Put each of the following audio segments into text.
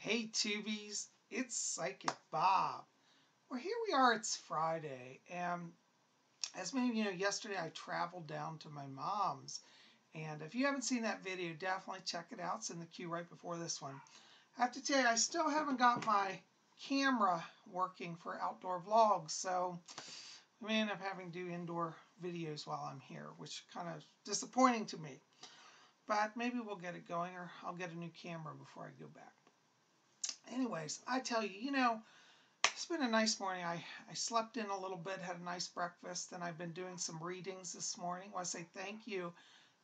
Hey Tubies, it's Psychic Bob. Well, here we are, it's Friday, and as many of you know, yesterday I traveled down to my mom's, and if you haven't seen that video, definitely check it out. It's in the queue right before this one. I have to tell you, I still haven't got my camera working for outdoor vlogs, so I may end up having to do indoor videos while I'm here, which is kind of disappointing to me. But maybe we'll get it going, or I'll get a new camera before I go back. Anyways, I tell you, it's been a nice morning. I slept in a little bit, had a nice breakfast, and I've been doing some readings this morning. I want to say thank you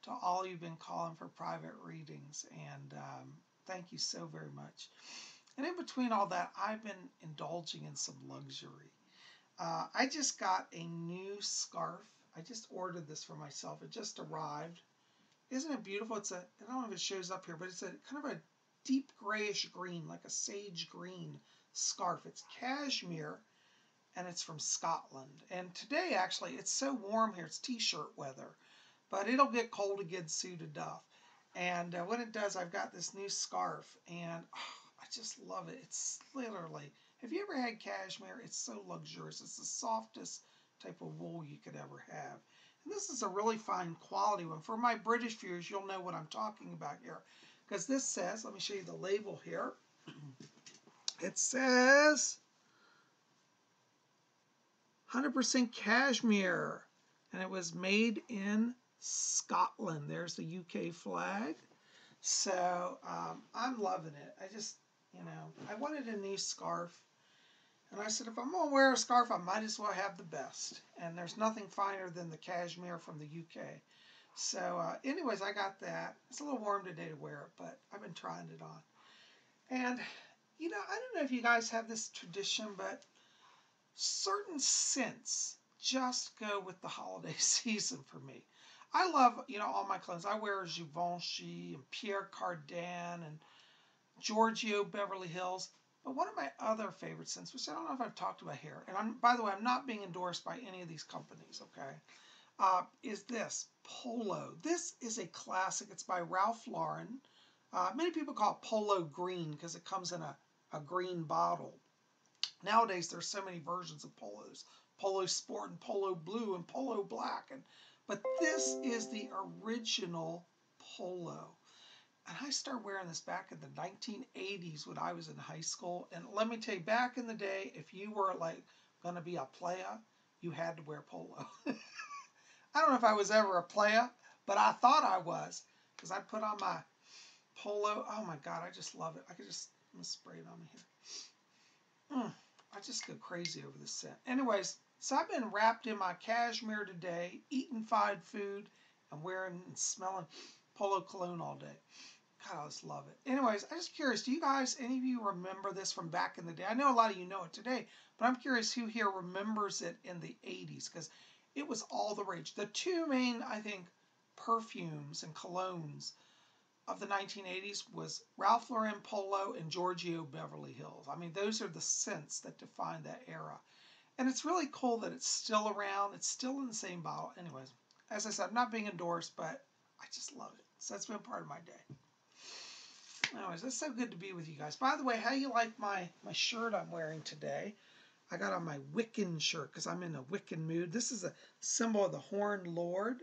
to all you've been calling for private readings, and thank you so very much. And in between all that, I've been indulging in some luxury. I just got a new scarf. I just ordered this for myself. It just arrived. Isn't it beautiful? I don't know if it shows up here, but it's a kind of a deep grayish green, like a sage green scarf. It's cashmere, and it's from Scotland. And today, actually, it's so warm here. It's t-shirt weather, but it'll get cold again soon enough. And when it does, I've got this new scarf, and I just love it. It's literally, have you ever had cashmere? It's so luxurious. It's the softest type of wool you could ever have. And this is a really fine quality one. For my British viewers, you'll know what I'm talking about here. Because this says, let me show you the label here. It says 100% cashmere. And it was made in Scotland. There's the UK flag. So I'm loving it. I just, I wanted a new scarf. And I said, if I'm going to wear a scarf, I might as well have the best. And there's nothing finer than the cashmere from the UK. So anyways, I got that. It's a little warm today to wear it, but I've been trying it on. And, I don't know if you guys have this tradition, but certain scents just go with the holiday season for me. I love, all my clothes. I wear Givenchy and Pierre Cardin and Giorgio Beverly Hills. But one of my other favorite scents, which I don't know if I've talked about here, and by the way, I'm not being endorsed by any of these companies, okay, is this Polo. This is a classic. It's by Ralph Lauren. Many people call it Polo Green because it comes in a green bottle. Nowadays, there's so many versions of Polos. Polo Sport and Polo Blue and Polo Black. But this is the original Polo. And I started wearing this back in the 1980s when I was in high school. And let me tell you, back in the day, if you were like going to be a playa, you had to wear polo. I don't know if I was ever a playa, but I thought I was because I put on my polo. Oh my God, I just love it. I'm going to spray it on me here. I just go crazy over this scent. Anyways, so I've been wrapped in my cashmere today, eating fine food, and wearing and smelling Polo cologne all day. God, I just love it. Anyways, I'm just curious, do you guys, any of you remember this from back in the day? I know a lot of you know it today, but I'm curious who here remembers it in the 80s, because it was all the rage. The two main, I think, perfumes and colognes of the 1980s was Ralph Lauren Polo and Giorgio Beverly Hills. I mean, those are the scents that define that era. And it's really cool that it's still around. It's still in the same bottle. Anyways, as I said, I'm not being endorsed, but I just love it. So that's been part of my day. Anyways, it's so good to be with you guys. By the way, how you like my shirt I'm wearing today? I got on my Wiccan shirt because I'm in a Wiccan mood. This is a symbol of the Horned Lord.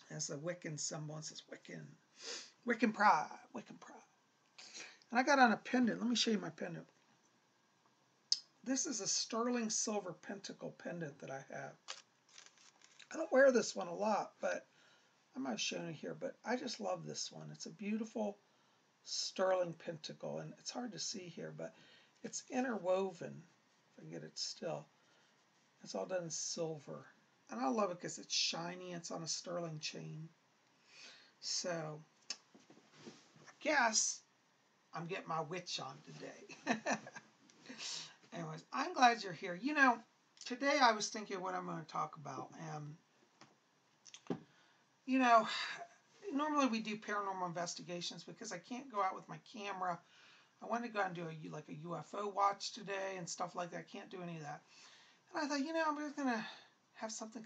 It's a Wiccan symbol. It says Wiccan. Wiccan pride. Wiccan pride. And I got on a pendant. Let me show you my pendant. This is a sterling silver pentacle pendant that I have. I don't wear this one a lot, but I might have shown it here. But I just love this one. It's a beautiful sterling pentacle, and it's hard to see here, but it's interwoven. If I can get it still, it's all done in silver, and I love it because it's shiny. It's on a sterling chain. So I guess I'm getting my witch on today. Anyways, I'm glad you're here. Today I was thinking what I'm going to talk about, and normally we do paranormal investigations because I can't go out with my camera. I wanted to go out and do a UFO watch today and stuff like that. I can't do any of that. And I thought, I'm just going to have something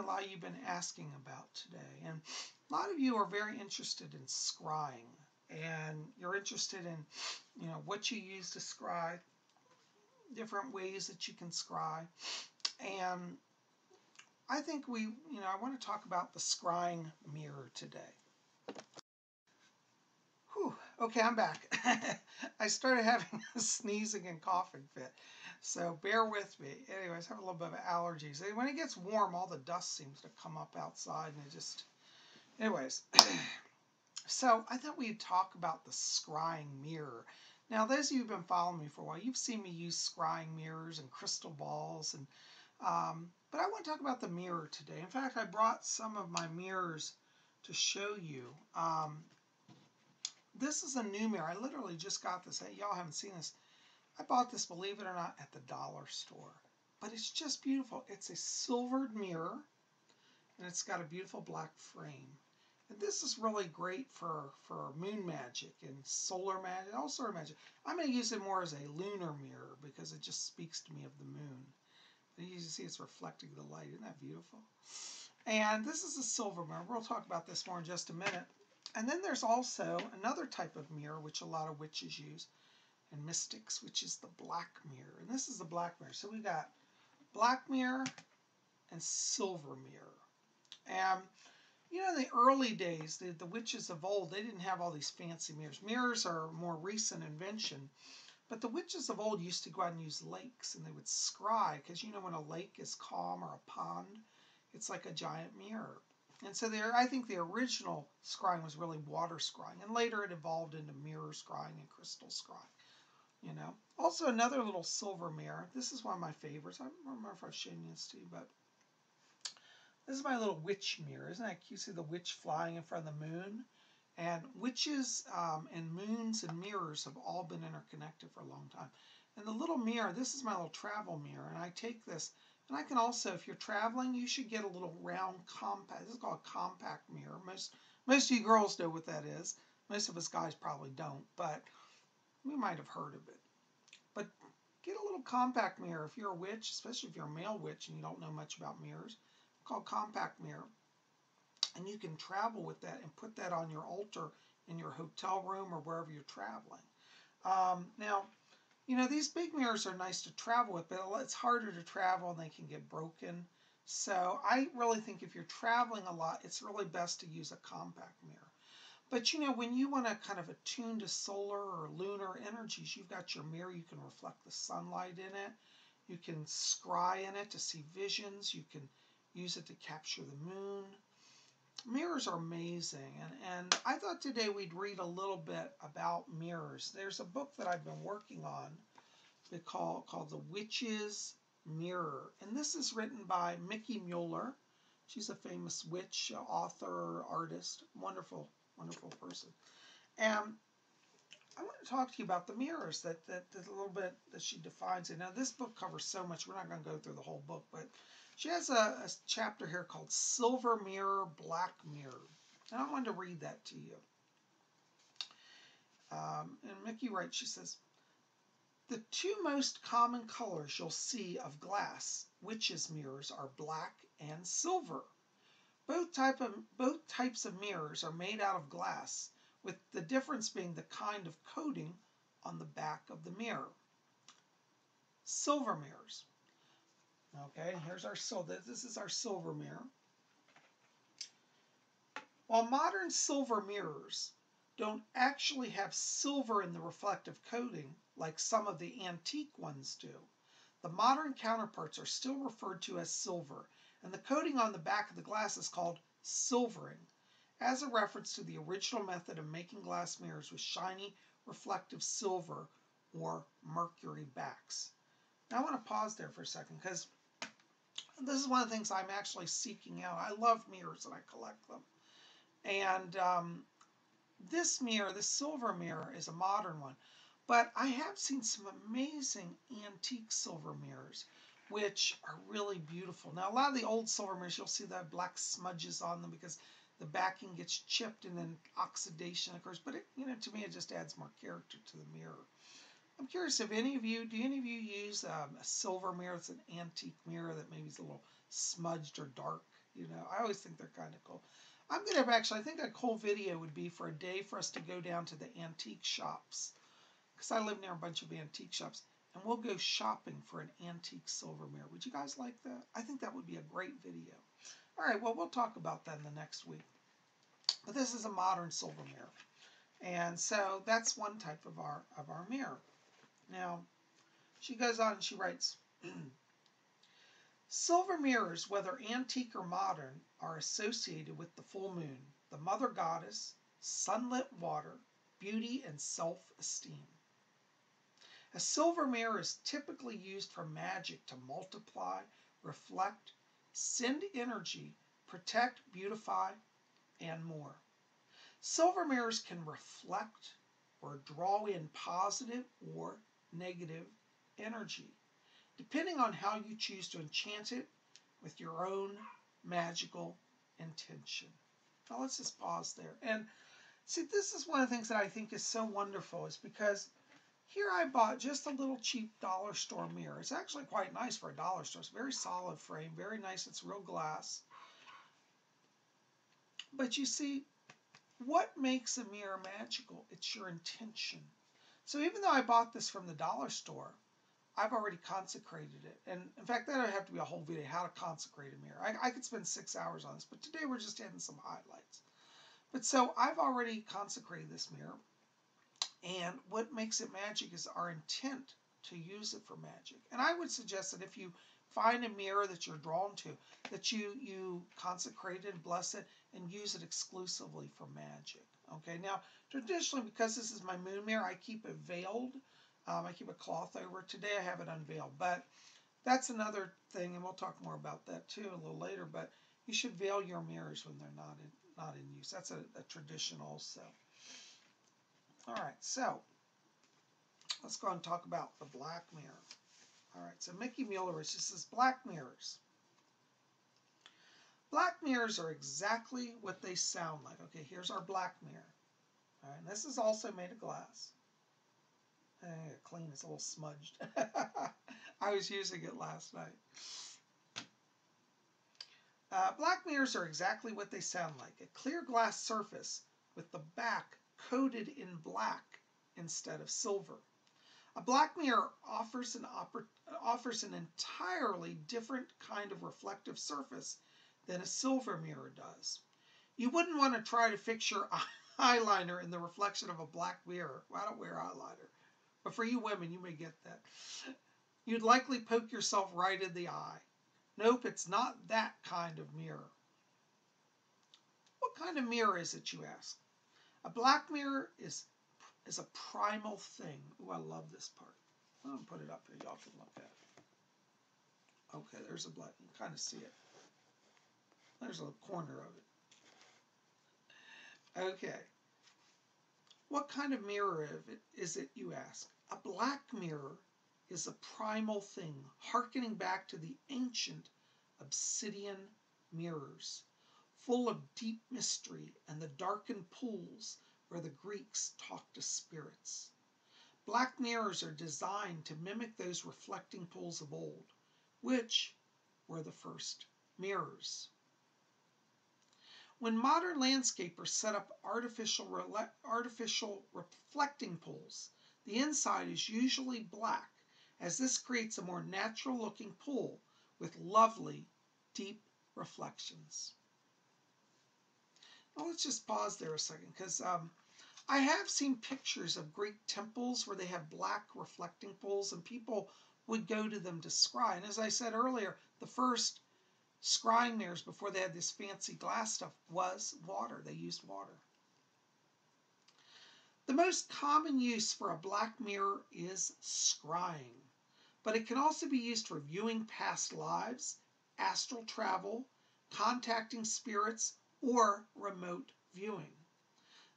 a lot of you have been asking about today. And a lot of you are very interested in scrying. and you're interested in, what you use to scry, different ways that you can scry. And I think I want to talk about the scrying mirror today. Whew. Okay, I'm back. I started having a sneezing and coughing fit, so bear with me. Anyways, I have a little bit of allergies. When it gets warm, all the dust seems to come up outside, and it just... Anyways, so I thought we'd talk about the scrying mirror. Now, those of you who've been following me for a while, you've seen me use scrying mirrors and crystal balls, and but I want to talk about the mirror today. In fact, I brought some of my mirrors to show you. This is a new mirror. I literally just got this. Y'all haven't seen this. I bought this, believe it or not, at the dollar store. But it's just beautiful. It's a silvered mirror, and it's got a beautiful black frame. And this is really great for moon magic and solar magic, all sort of magic. I'm going to use it more as a lunar mirror because it just speaks to me of the moon. And you can see it's reflecting the light. Isn't that beautiful? And this is a silver mirror. We'll talk about this more in just a minute. And then there's also another type of mirror which a lot of witches use and mystics, which is the black mirror. And this is the black mirror. So we got black mirror and silver mirror. And in the early days, the witches of old, they didn't have all these fancy mirrors. Mirrors are a more recent invention. But the witches of old used to go out and use lakes, and they would scry, because when a lake is calm or a pond, it's like a giant mirror. And so I think the original scrying was really water scrying, and later it evolved into mirror scrying and crystal scrying. Also, another little silver mirror. This is one of my favorites. I don't remember if I've shown this to you, but this is my little witch mirror. Isn't that cute? You see the witch flying in front of the moon? And witches and moons and mirrors have all been interconnected for a long time. And the little mirror, this is my little travel mirror, and I take this, and I can also, if you're traveling, you should get a little round compact. This is called a compact mirror. Most of you girls know what that is. Most of us guys probably don't, but we might have heard of it. But get a little compact mirror if you're a witch, especially if you're a male witch and you don't know much about mirrors. It's called compact mirror. And you can travel with that and put that on your altar in your hotel room or wherever you're traveling. Now, these big mirrors are nice to travel with, but it's harder to travel and they can get broken. So I really think if you're traveling a lot, it's really best to use a compact mirror. But when you want to kind of attune to solar or lunar energies, you've got your mirror. You can reflect the sunlight in it. You can scry in it to see visions. You can use it to capture the moon. Mirrors are amazing, and I thought today we'd read a little bit about mirrors. There's a book that I've been working on called The Witch's Mirror, and this is written by Magick Mirror. She's a famous witch, author, artist, wonderful, wonderful person. And I want to talk to you about the mirrors that a little bit that she defines it. Now, this book covers so much. We're not going to go through the whole book, but she has a chapter here called Silver Mirror, Black Mirror. And I wanted to read that to you. And Mickey writes, she says, the two most common colors you'll see of glass witches' mirrors are black and silver. Both types of mirrors are made out of glass, with the difference being the kind of coating on the back of the mirror. Silver mirrors. Okay, here's our silver. This is our silver mirror. While modern silver mirrors don't actually have silver in the reflective coating like some of the antique ones do, the modern counterparts are still referred to as silver, and the coating on the back of the glass is called silvering, as a reference to the original method of making glass mirrors with shiny, reflective silver or mercury backs. Now I want to pause there for a second because this is one of the things I'm actually seeking out. I love mirrors and I collect them. And this mirror, this silver mirror, is a modern one. But I have seen some amazing antique silver mirrors, which are really beautiful. Now, a lot of the old silver mirrors, you'll see the black smudges on them because the backing gets chipped and then oxidation occurs. But to me, it just adds more character to the mirror. I'm curious if do any of you use a silver mirror? It's an antique mirror that maybe is a little smudged or dark. I always think they're kind of cool. I'm going to actually, I think a whole video would be for a day for us to go down to the antique shops. Because I live near a bunch of antique shops. And we'll go shopping for an antique silver mirror. Would you guys like that? I think that would be a great video. All right, well, we'll talk about that in the next week. But this is a modern silver mirror. And so that's one type of our mirror. Now, she goes on and she writes, silver mirrors, whether antique or modern, are associated with the full moon, the mother goddess, sunlit water, beauty, and self-esteem. A silver mirror is typically used for magic to multiply, reflect, send energy, protect, beautify, and more. Silver mirrors can reflect or draw in positive or negative energy, depending on how you choose to enchant it with your own magical intention. Now let's just pause there. And see, this is one of the things that I think is so wonderful, is because here I bought just a little cheap dollar store mirror. It's actually quite nice for a dollar store. It's a very solid frame, very nice. It's real glass. But you see, what makes a mirror magical? It's your intention. So even though I bought this from the dollar store, I've already consecrated it. And in fact, that would have to be a whole video, how to consecrate a mirror. I could spend 6 hours on this, but today we're just adding some highlights. But so I've already consecrated this mirror. And what makes it magic is our intent to use it for magic. And I would suggest that if you find a mirror that you're drawn to, that you consecrate it, bless it, and use it exclusively for magic. Okay, now traditionally, because this is my moon mirror, I keep it veiled. I keep a cloth over it. Today I have it unveiled, but that's another thing, and we'll talk more about that too a little later. But you should veil your mirrors when they're not in use. That's a tradition also. All right, so let's go and talk about the black mirror. All right, so Mickey Mueller just says black mirrors. Black mirrors are exactly what they sound like. Okay, here's our black mirror. All right, and this is also made of glass. Clean, it's a little smudged. I was using it last night. Black mirrors are exactly what they sound like. A clear glass surface with the back coated in black instead of silver. A black mirror offers an entirely different kind of reflective surface than a silver mirror does. You wouldn't want to try to fix your eyeliner in the reflection of a black mirror. Well, I don't wear eyeliner, but for you women, you may get that. You'd likely poke yourself right in the eye. Nope, it's not that kind of mirror. What kind of mirror is it, you ask? A black mirror is a primal thing. Ooh, I love this part. I'm going to put it up here. Y'all can look at it. Okay, there's a black. You can kind of see it. There's a corner of it. Okay. What kind of mirror is it, you ask? A black mirror is a primal thing, hearkening back to the ancient obsidian mirrors, full of deep mystery and the darkened pools where the Greeks talked to spirits. Black mirrors are designed to mimic those reflecting pools of old, which were the first mirrors. When modern landscapers set up artificial reflecting pools, the inside is usually black, as this creates a more natural-looking pool with lovely, deep reflections. Now let's just pause there a second, because I have seen pictures of Greek temples where they have black reflecting pools, and people would go to them to scry. And as I said earlier, the first scrying mirrors before they had this fancy glass stuff was water. They used water. The most common use for a black mirror is scrying, but it can also be used for viewing past lives, astral travel, contacting spirits, or remote viewing.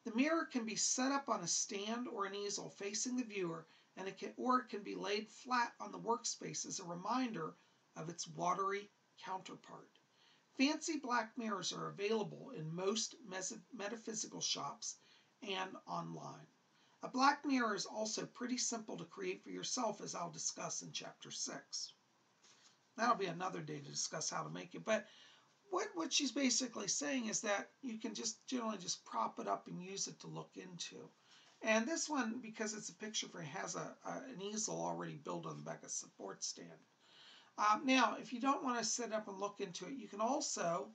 The mirror can be set up on a stand or an easel facing the viewer, and it can be laid flat on the workspace as a reminder of its watery counterpart. Fancy black mirrors are available in most metaphysical shops and online. A black mirror is also pretty simple to create for yourself, as I'll discuss in Chapter 6. That'll be another day to discuss how to make it. But what she's basically saying is that you can just generally just prop it up and use it to look into. And this one, because it's a picture frame, has an easel already built on the back, a support stand. Now, if you don't want to sit up and look into it, you can also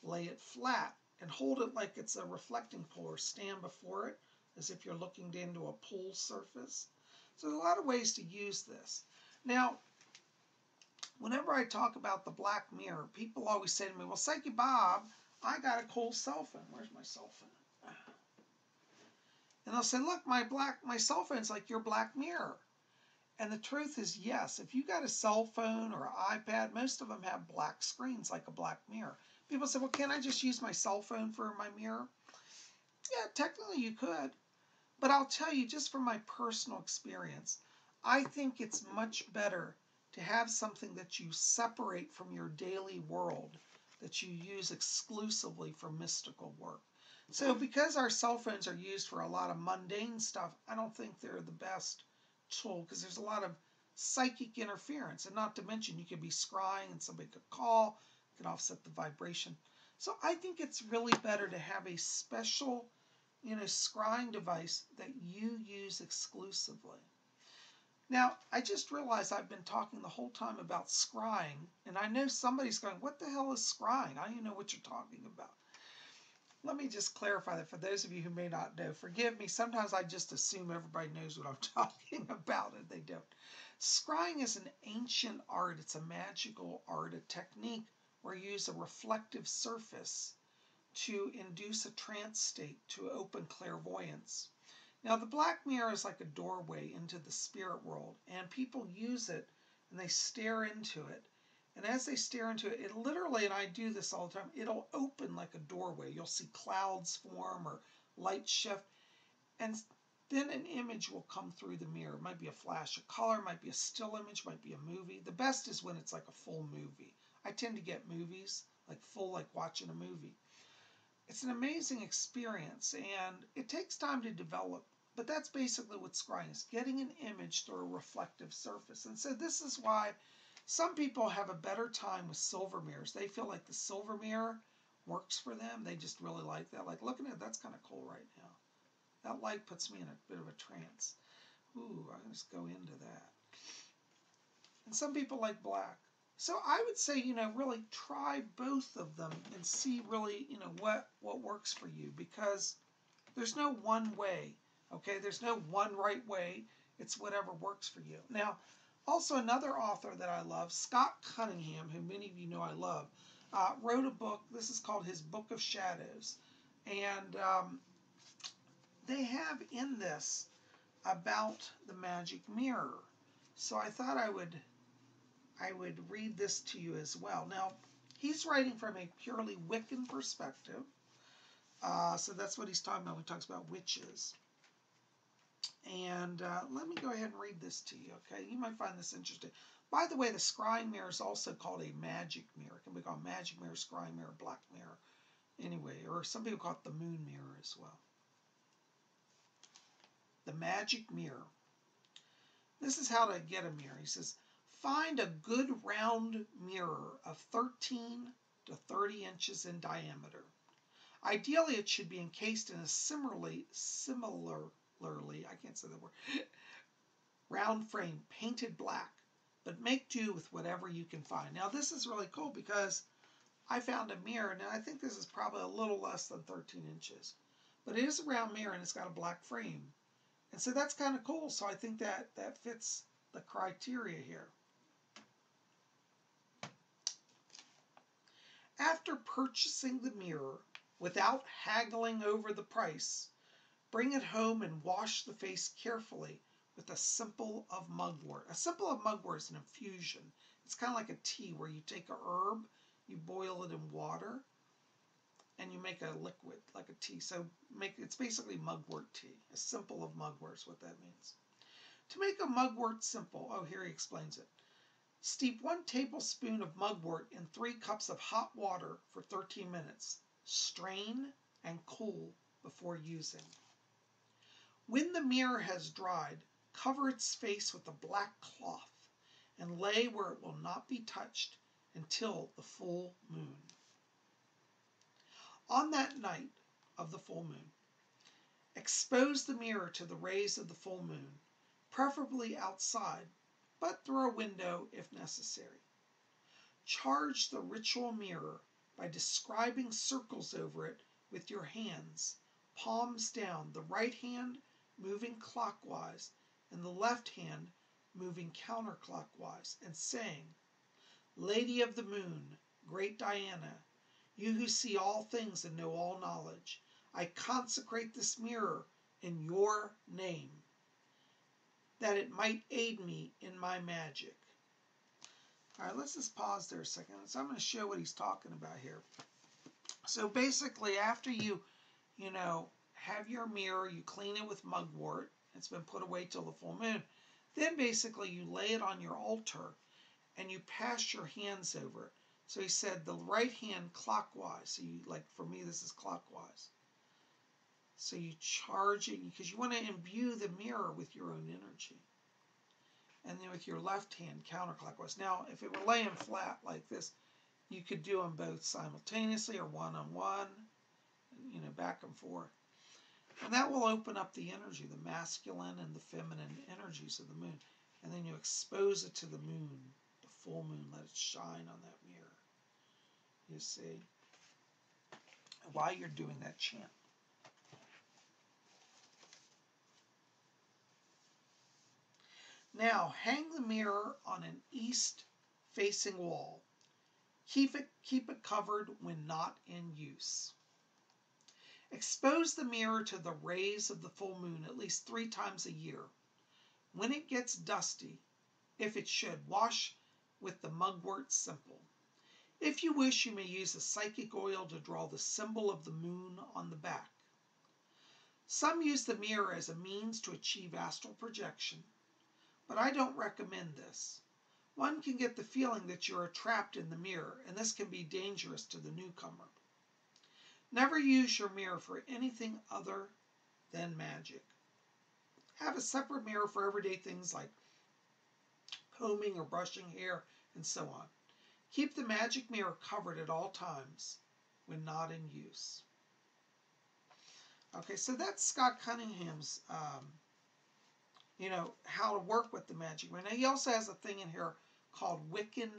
lay it flat and hold it like it's a reflecting pool, or stand before it as if you're looking into a pool surface. So there's a lot of ways to use this. Now, whenever I talk about the black mirror, people always say to me, well, Psyche Bob, I got a cool cell phone. Where's my cell phone? And they'll say, look, my cell phone's like your black mirror. And the truth is, yes, if you got a cell phone or an iPad, most of them have black screens like a black mirror. People say, well, can't I just use my cell phone for my mirror? Yeah, technically you could. But I'll tell you, just from my personal experience, I think it's much better to have something that you separate from your daily world, that you use exclusively for mystical work. So because our cell phones are used for a lot of mundane stuff, I don't think they're the best tool, because there's a lot of psychic interference, and not to mention you could be scrying and somebody could call, could offset the vibration. So I think it's really better to have a special, scrying device that you use exclusively. Now, I just realized I've been talking the whole time about scrying, and I know somebody's going, what the hell is scrying? I don't even know what you're talking about. Let me just clarify that for those of you who may not know. Forgive me, sometimes I just assume everybody knows what I'm talking about, and they don't. Scrying is an ancient art. It's a magical art, a technique where you use a reflective surface to induce a trance state, to open clairvoyance. Now, the black mirror is like a doorway into the spirit world, and people use it and they stare into it. And as they stare into it, it literally, and I do this all the time, it'll open like a doorway. You'll see clouds form or light shift, and then an image will come through the mirror. It might be a flash of color, it might be a still image, might be a movie. The best is when it's like a full movie. I tend to get movies, like full, like watching a movie. It's an amazing experience, and it takes time to develop. But that's basically what scrying is, getting an image through a reflective surface. And so this is why some people have a better time with silver mirrors. They feel like the silver mirror works for them. They just really like that. Like, looking at it, that's kind of cool right now. That light puts me in a bit of a trance. Ooh, I'm going to just go into that. And some people like black. So I would say, really try both of them and see really, what works for you, because there's no one way, okay? There's no one right way. It's whatever works for you. Now, also another author that I love, Scott Cunningham, who many of you know I love, wrote a book. This is called his Book of Shadows. And they have in this about the magic mirror. So I thought I would read this to you as well. Now, he's writing from a purely Wiccan perspective. So that's what he's talking about when he talks about witches. And let me go ahead and read this to you, okay? You might find this interesting. By the way, the scrying mirror is also called a magic mirror. It can be called magic mirror, scrying mirror, black mirror. Anyway, or some people call it the moon mirror as well. The magic mirror. This is how to get a mirror. He says, find a good round mirror of 13 to 30 inches in diameter. Ideally, it should be encased in a similarly, I can't say that word, round frame, painted black, but make do with whatever you can find. Now, this is really cool because I found a mirror, and I think this is probably a little less than 13 inches, but it is a round mirror, and it's got a black frame. And so that's kind of cool. So I think that fits the criteria here. After purchasing the mirror, without haggling over the price, bring it home and wash the face carefully with a simple of mugwort. A simple of mugwort is an infusion. It's kind of like a tea where you take a herb, you boil it in water, and you make a liquid like a tea. So it's basically mugwort tea. A simple of mugwort is what that means. To make a mugwort simple, here he explains it. Steep 1 tablespoon of mugwort in 3 cups of hot water for 13 minutes. Strain and cool before using. When the mirror has dried, cover its face with a black cloth and lay where it will not be touched until the full moon. On that night of the full moon, expose the mirror to the rays of the full moon, preferably outside, but through a window if necessary. Charge the ritual mirror by describing circles over it with your hands, palms down, the right hand moving clockwise and the left hand moving counterclockwise, and saying, Lady of the Moon, great Diana, you who see all things and know all knowledge, I consecrate this mirror in your name, that it might aid me in my magic. All right, let's just pause there a second. So I'm going to show what he's talking about here. So basically, after you have your mirror, you clean it with mugwort. It's been put away till the full moon. Then basically you lay it on your altar and you pass your hands over it. So he said the right hand clockwise. So you, like for me, this is clockwise. So you charge it because you want to imbue the mirror with your own energy. And then with your left hand counterclockwise. Now, if it were laying flat like this, you could do them both simultaneously or one-on-one, back and forth. And that will open up the energy, the masculine and the feminine energies of the moon. And then you expose it to the moon, the full moon, let it shine on that mirror. You see? While you're doing that chant. Now, hang the mirror on an east-facing wall. Keep it covered when not in use. Expose the mirror to the rays of the full moon at least 3 times a year. When it gets dusty, if it should, wash with the mugwort simple. If you wish, you may use a psychic oil to draw the symbol of the moon on the back. Some use the mirror as a means to achieve astral projection, but I don't recommend this. One can get the feeling that you are trapped in the mirror, and this can be dangerous to the newcomer. Never use your mirror for anything other than magic. Have a separate mirror for everyday things like combing or brushing hair and so on. Keep the magic mirror covered at all times when not in use. Okay, so that's Scott Cunningham's, how to work with the magic mirror. Now, he also has a thing in here called Wiccan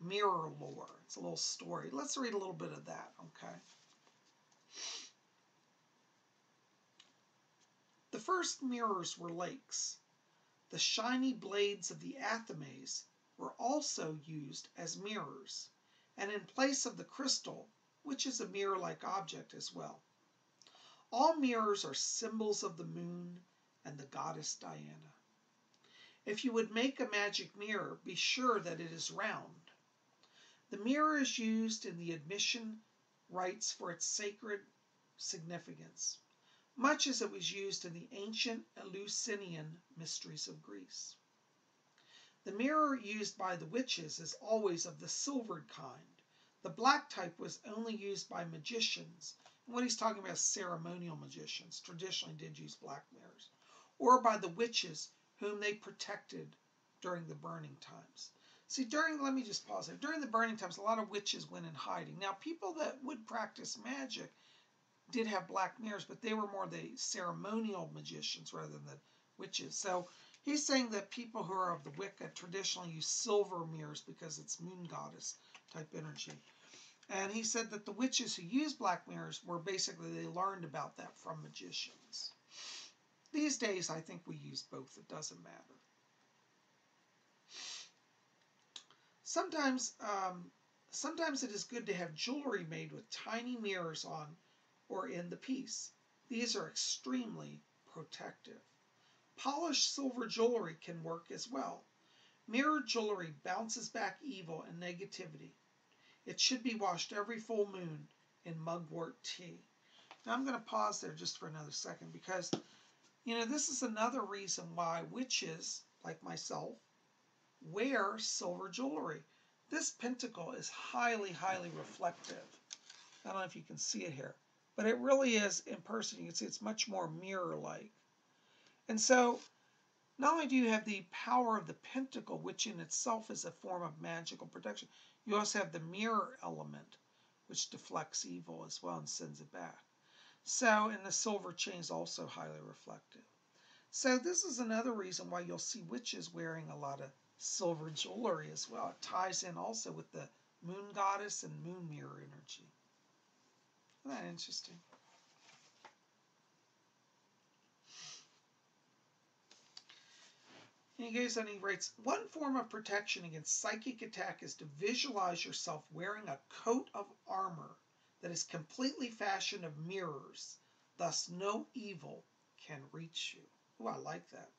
Mirror Lore. It's a little story. Let's read a little bit of that, okay? The first mirrors were lakes. The shiny blades of the athames were also used as mirrors, and in place of the crystal, which is a mirror-like object as well. All mirrors are symbols of the moon and the goddess Diana. If you would make a magic mirror, be sure that it is round. The mirror is used in the admission rites for its sacred significance, much as it was used in the ancient Eleusinian mysteries of Greece. The mirror used by the witches is always of the silvered kind. The black type was only used by magicians, and what he's talking about is ceremonial magicians, traditionally did use black mirrors, or by the witches whom they protected during the burning times. See, let me just pause there. During the burning times, a lot of witches went in hiding. Now, people that would practice magic did have black mirrors, but they were more the ceremonial magicians rather than the witches. So he's saying that people who are of the Wicca traditionally use silver mirrors because it's moon goddess type energy. And he said that the witches who used black mirrors were basically, they learned about that from magicians. These days, I think we use both. It doesn't matter. Sometimes it is good to have jewelry made with tiny mirrors on or in the piece. These are extremely protective. Polished silver jewelry can work as well. Mirror jewelry bounces back evil and negativity. It should be washed every full moon in mugwort tea. Now I'm going to pause there just for another second because, this is another reason why witches, like myself, wear silver jewelry. This pentacle is highly, highly reflective. I don't know if you can see it here, but it really is in person. You can see it's much more mirror-like. And so not only do you have the power of the pentacle, which in itself is a form of magical protection, you also have the mirror element, which deflects evil as well and sends it back. So, and the silver chain is also highly reflective. So this is another reason why you'll see witches wearing a lot of silver jewelry as well. It ties in also with the moon goddess and moon mirror energy. Isn't that interesting? And he goes on, he writes, one form of protection against psychic attack is to visualize yourself wearing a coat of armor that is completely fashioned of mirrors. Thus no evil can reach you. Oh, I like that.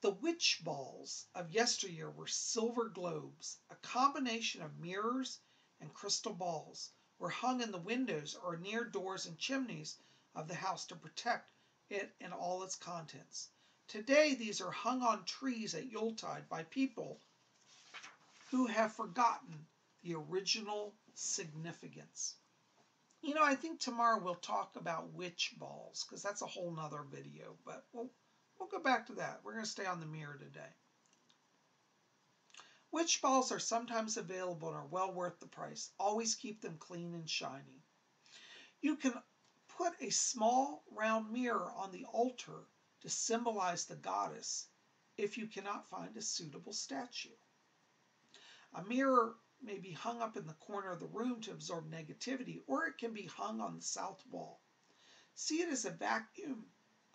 The witch balls of yesteryear were silver globes. A combination of mirrors and crystal balls were hung in the windows or near doors and chimneys of the house to protect it and all its contents. Today, these are hung on trees at Yuletide by people who have forgotten the original significance. You know, I think tomorrow we'll talk about witch balls, because that's a whole nother video, but we'll go back to that. We're going to stay on the mirror today. Witch balls are sometimes available and are well worth the price. Always keep them clean and shiny. You can put a small round mirror on the altar to symbolize the goddess if you cannot find a suitable statue. A mirror may be hung up in the corner of the room to absorb negativity, or it can be hung on the south wall. See it as a vacuum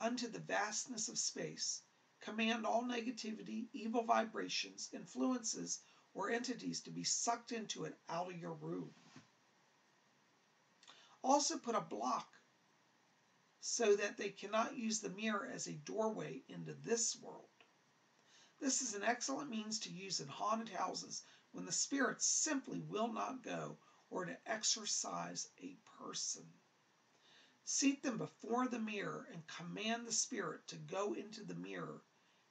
unto the vastness of space. Command all negativity, evil vibrations, influences, or entities to be sucked into it out of your room. Also put a block so that they cannot use the mirror as a doorway into this world. This is an excellent means to use in haunted houses when the spirits simply will not go, or to exorcise a person. Seat them before the mirror and command the spirit to go into the mirror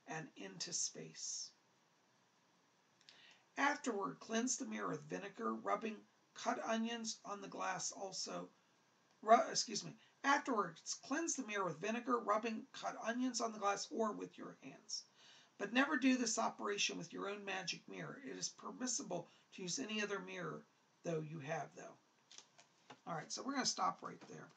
and into space. Afterward, cleanse the mirror with vinegar, rubbing cut onions on the glass also. Afterwards, cleanse the mirror with vinegar, rubbing cut onions on the glass or with your hands. But never do this operation with your own magic mirror. It is permissible to use any other mirror, though you have, though. All right, so we're going to stop right there.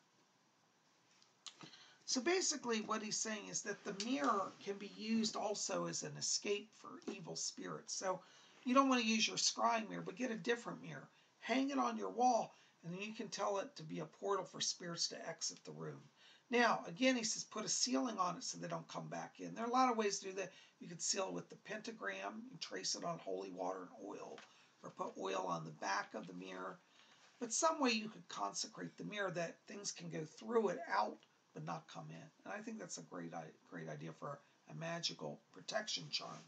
So basically what he's saying is that the mirror can be used also as an escape for evil spirits. So you don't want to use your scrying mirror, but get a different mirror. Hang it on your wall, and then you can tell it to be a portal for spirits to exit the room. Now, again, he says put a sealing on it so they don't come back in. There are a lot of ways to do that. You could seal it with the pentagram. You trace it on holy water and oil, or put oil on the back of the mirror. But some way you could consecrate the mirror that things can go through it, out, but not come in. And I think that's a great idea for a magical protection charm.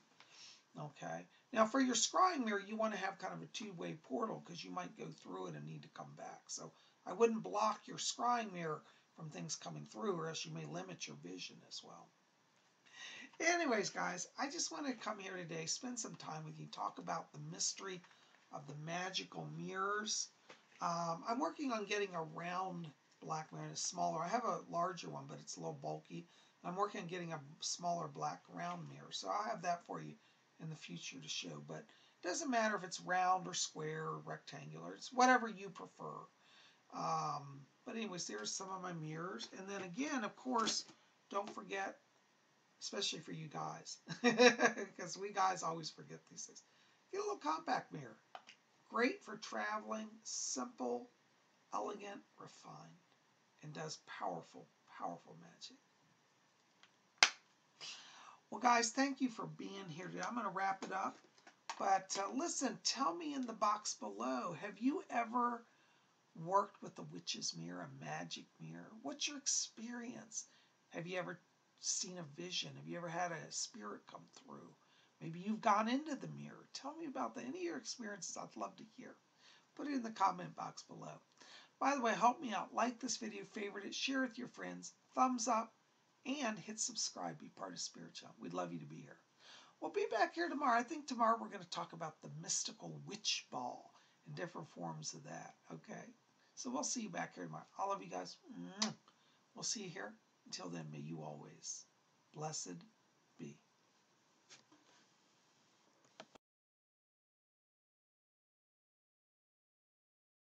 Okay. Now, for your scrying mirror, you want to have kind of a two-way portal because you might go through it and need to come back. So I wouldn't block your scrying mirror from things coming through, or else you may limit your vision as well. Anyways, guys, I just want to come here today, spend some time with you, talk about the mystery of the magical mirrors. I'm working on getting a round black mirror, it's smaller. I have a larger one, but it's a little bulky. I'm working on getting a smaller black round mirror, so I'll have that for you in the future to show. But it doesn't matter if it's round or square or rectangular. It's whatever you prefer. But anyways, there's some of my mirrors. And then again, of course, don't forget, especially for you guys, because we guys always forget these things, get a little compact mirror. Great for traveling, simple, elegant, refined, and does powerful, powerful magic. Well, guys, thank you for being here today. I'm going to wrap it up. But listen, tell me in the box below, have you ever worked with a witch's mirror, a magic mirror? What's your experience? Have you ever seen a vision? Have you ever had a spirit come through? Maybe you've gone into the mirror. Tell me about any of your experiences. I'd love to hear. Put it in the comment box below. By the way, help me out. Like this video, favorite it, share it with your friends, thumbs up, and hit subscribe. Be part of Spirit Channel. We'd love you to be here. We'll be back here tomorrow. I think tomorrow we're going to talk about the mystical witch ball and different forms of that. Okay? So we'll see you back here tomorrow. I love you guys. We'll see you here. Until then, may you always blessed